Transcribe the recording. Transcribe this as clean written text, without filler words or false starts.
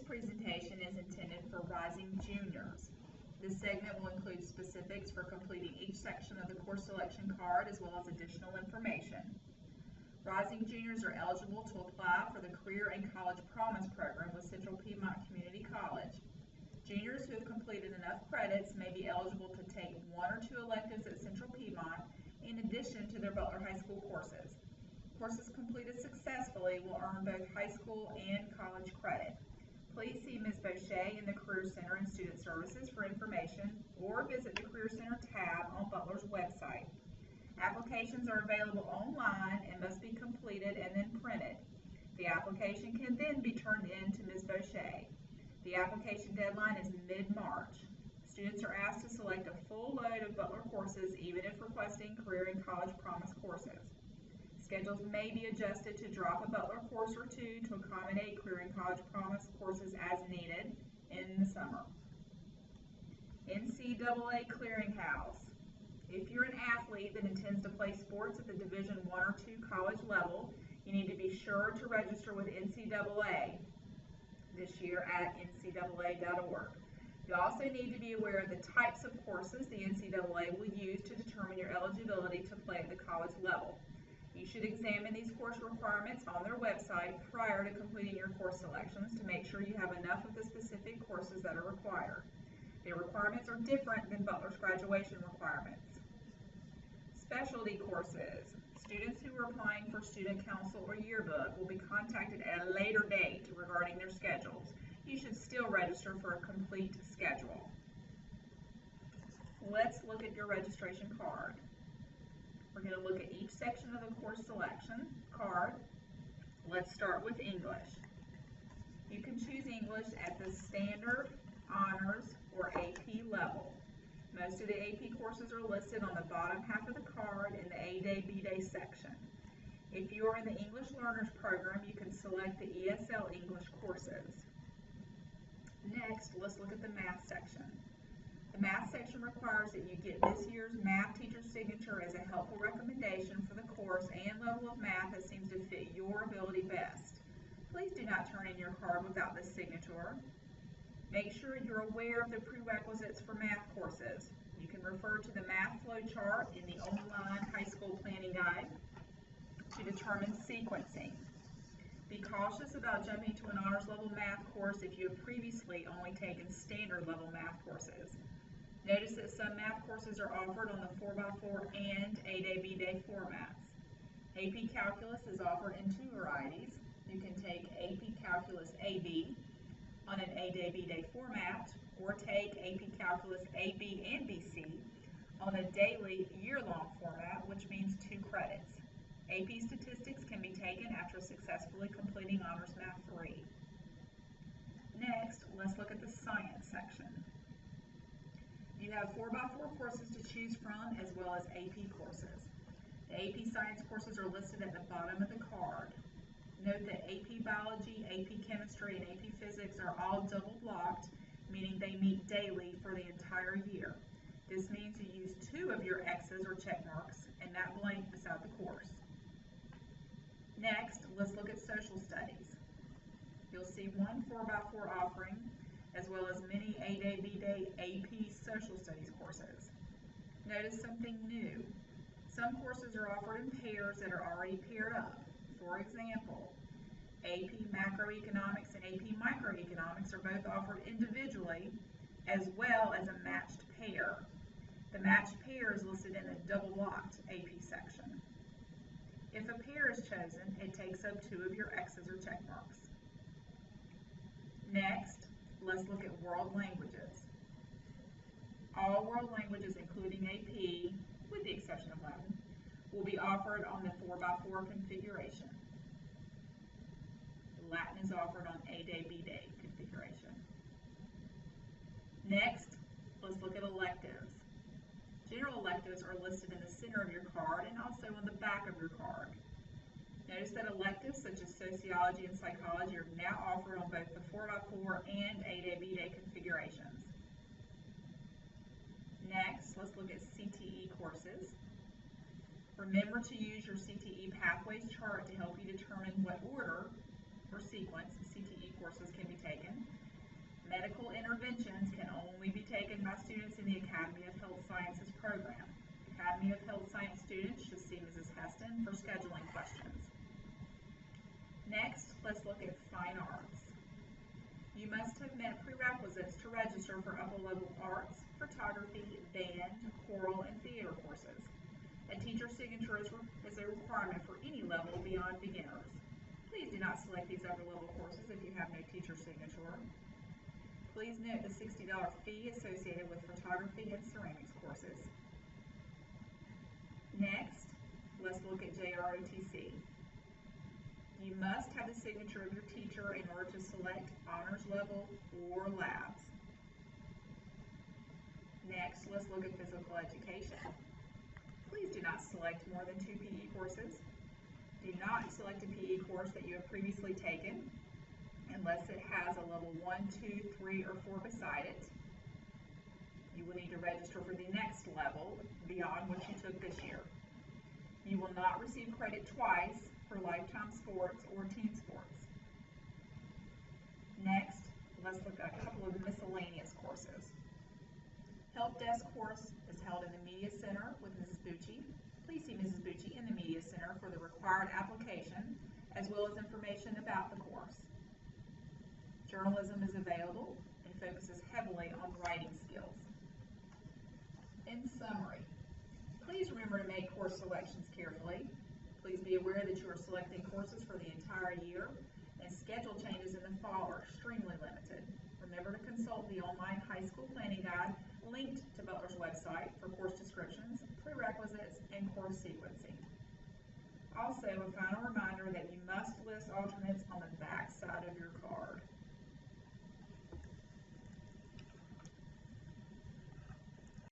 presentation is intended for rising juniors. This segment will include specifics for completing each section of the course selection card as well as additional information. Rising juniors are eligible to apply for the Career and College Promise program with Central Piedmont Community College. Juniors who have completed enough credits may be eligible to take 1 or 2 electives at Central Piedmont in addition to their Butler High School courses. Courses completed successfully will earn both high school and college credit. Please see Ms. Boucher in the Career Center and Student Services for information, or visit the Career Center tab on Butler's website. Applications are available online and must be completed and then printed. The application can then be turned in to Ms. Boucher. The application deadline is mid-March. Students are asked to select a full load of Butler courses even if requesting Career and College Promise courses. Schedules may be adjusted to drop a Butler course or 2 to accommodate Career and College Promise courses as needed in the summer. NCAA Clearinghouse. If you're an athlete that intends to play sports at the Division I or II college level, you need to be sure to register with NCAA this year at ncaa.org. You also need to be aware of the types of courses the NCAA will use to determine your eligibility to play at the college level. You should examine these course requirements on their website prior to completing your course selections to make sure you have enough of the specific courses that are required. The requirements are different than Butler's graduation requirements. Specialty courses. Students who are applying for student council or yearbook will be contacted at a later date regarding their schedules. You should still register for a complete schedule. Let's look at your registration card. We're going to look at each section of the course selection card. Let's start with English. You can choose English at the standard, honors, or AP level. Most of the AP courses are listed on the bottom half of the card in the A-Day, B-Day section. If you are in the English Learners program, you can select the ESL English courses. Next, let's look at the math section. The math section requires that you get this year's math teacher's signature as a helpful recommendation for the course and level of math that seems to fit your ability best. Please do not turn in your card without this signature. Make sure you're aware of the prerequisites for math courses. You can refer to the math flow chart in the online high school planning guide to determine sequencing. Be cautious about jumping to an honors level math course if you have previously only taken standard level math courses. Notice that some math courses are offered on the 4x4 and A-Day, B-Day formats. AP Calculus is offered in 2 varieties. You can take AP Calculus AB on an A-Day, B-Day format, or take AP Calculus AB and BC on a daily, year-long format, which means 2 credits. AP Statistics can be taken after successfully completing Honors Math 3. Next, let's look at the Science section. You have 4x4 courses to choose from as well as AP courses. The AP Science courses are listed at the bottom of the card. Note that AP Biology, AP Chemistry, and AP Physics are all double blocked, meaning they meet daily for the entire year. This means you use 2 of your X's or check marks and that blank beside the course. Next, let's look at Social Studies. You'll see 1 4x4 offering as well as many A-Day, B-Day AP Social Studies courses. Notice something new. Some courses are offered in pairs that are already paired up. For example, AP Macroeconomics and AP Microeconomics are both offered individually as well as a matched pair. The matched pair is listed in the double blocked AP section. If a pair is chosen, it takes up 2 of your X's or check marks. Next, let's look at world languages. All world languages, including AP, with the exception of Latin, will be offered on the 4x4 configuration. Latin is offered on A-Day, B-Day configuration. Next, let's look at electives. General electives are listed in the center of your card and also on the back of your card. Notice that electives such as sociology and psychology are now offered on both the 4x4 and A-Day, B-Day configurations. Next, let's look at Cte courses. Remember to use your Cte pathways chart to help you determine what order or sequence CTE courses can be taken. Medical interventions can only be taken by students in the Academy of Health Sciences program. Academy of Health Science students should see Mrs. Heston for scheduling questions. Next, let's look at fine arts. You must have met prerequisites to register for upper-level arts, photography, band, choral, and theater courses. A teacher's signature is a requirement for any level beyond beginners. Please do not select these upper-level courses if you have no teacher signature. Please note the $60 fee associated with photography and ceramics courses. Next, let's look at Jrotc. You must have the signature of your teacher in order to select honors level or labs. Next, let's look at physical education. Please do not select more than 2 PE courses. Do not select a PE course that you have previously taken unless it has a level 1, 2, 3, or 4 beside it. You will need to register for the next level beyond what you took this year. You will not receive credit twice for lifetime sports or team sports. Next, let's look at a couple of miscellaneous courses. Help desk course is held in the Media Center with Mrs. Bucci. Please see Mrs. Bucci in the Media Center for the required application as well as information about the course. Journalism is available and focuses heavily on writing skills. In summary, please remember to make course selections carefully. Please be aware that you are selecting courses for the entire year, and schedule changes in the fall are extremely limited. Remember to consult the online high school planning guide linked to Butler's website for course descriptions, prerequisites, and course sequencing. Also, a final reminder that you must list alternates